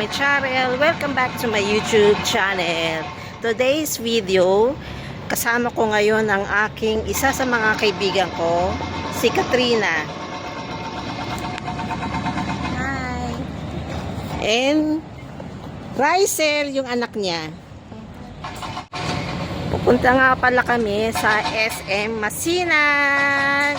my channel. Welcome back to my YouTube channel. Today's video, kasama ko ngayon ang aking isa sa mga kaibigan ko, si Katrina. Hi! And Rysel, yung anak niya. Pupunta nga pala kami sa SM Masinan.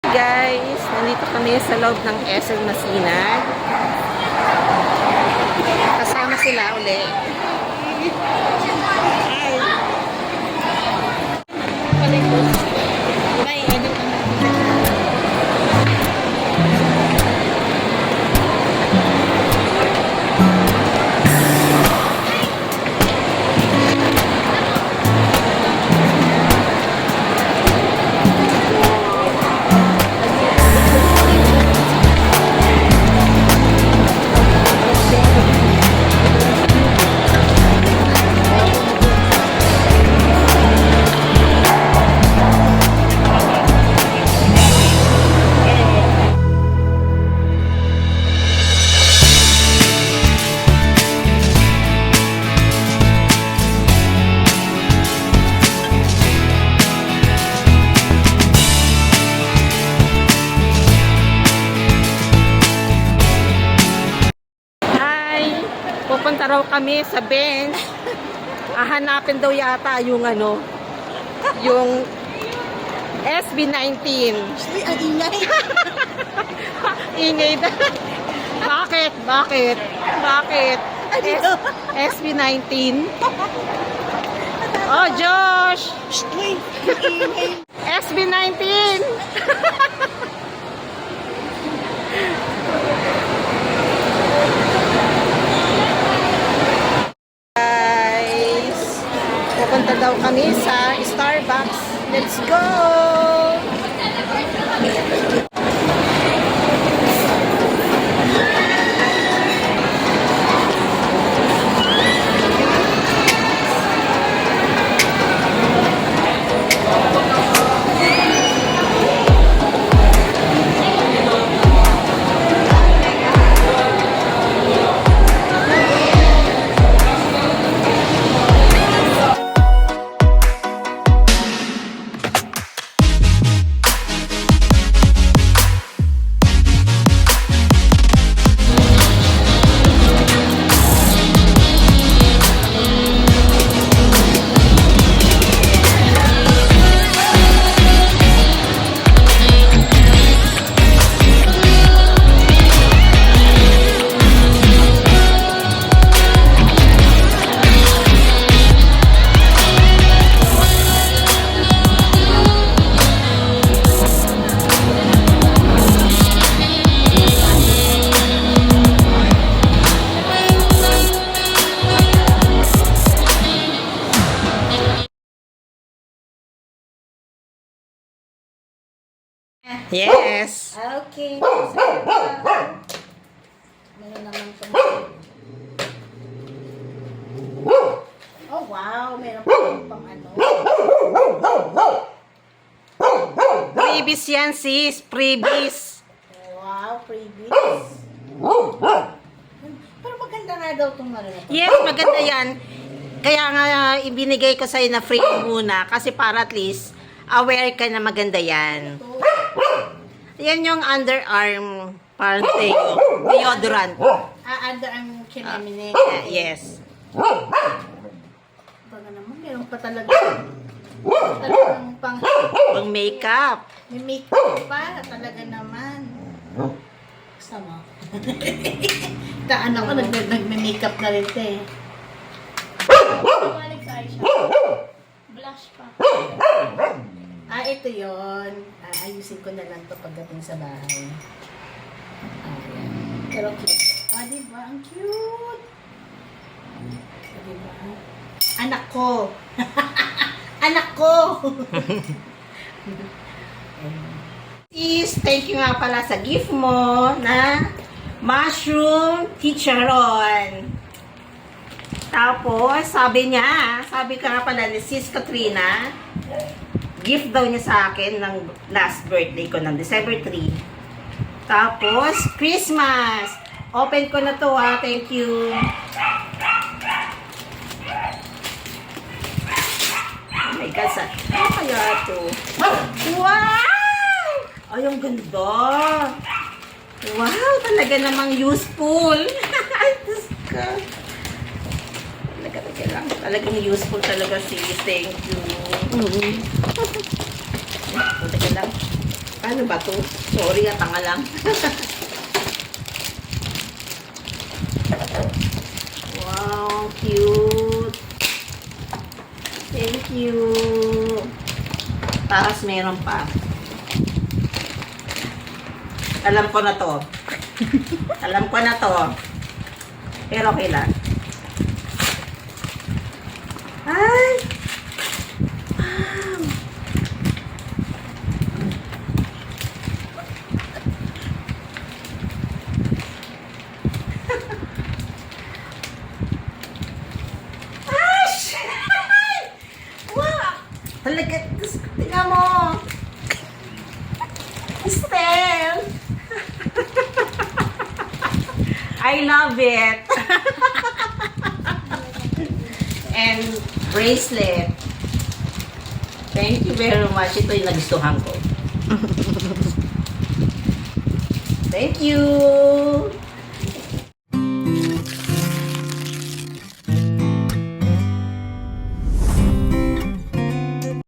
Guys, nandito kami sa loob ng SM Masinan. Kasama sila uli. Pupunta raw kami sa bench. Hahanapin daw yata yung yung SB19. Ang ingay. Ingay na. Bakit? Bakit? Bakit? SB19? Oh, Josh! Uy, ang ingay. SB19! Pupunta daw kami sa Starbucks. Let's go! Yes. Okay. Meron naman ito. Oh, wow. Meron pa pang Previous yan, sis. Previous. Wow, freebies. Pero maganda nga daw itong na ito. Yes, maganda yan. Kaya nga ibinigay ko sa'yo na free muna. Kasi para at least aware ka na maganda yan. Yan yung underarm parang deodorant. Under ang kinamine. Yes. Baga naman, meron pa talaga. Talagang pang Pang makeup. may makeup pa. Talaga naman. Gusto mo? Taan ako, nagme-makeup na rin ito eh. Balik sa eyeshadow. Blush pa. Ito yun. Ayusin ko na lang ito pagdating sa bahay. Ayan. Pero cute. Diba? Ang cute. Diba? Anak ko. Anak ko. Sis, thank you nga pala sa gift mo na mushroom chicharon. Tapos, sabi ka nga pala ni Sis Katrina, gift daw niya sa akin ng last birthday ko ng December 3. Tapos, Christmas. Open ko na to ha. Thank you. Oh my God, ano kaya to? Wow! Ay, ang ganda. Wow, talaga namang useful. Ay, Diyos ka. Talagang useful talaga sis. Thank you. Teka lang. Paano ba to? Sorry, tanga lang. Wow, cute. Thank you. Tapos meron pa. Alam ko na to. Alam ko na to. Pero okay lang. Ay! Wow! Ash! Wow! Talaga, tingnan mo! Estelle! I love it! And bracelet. Thank you very much. Ito yung nagustuhan ko. Thank you!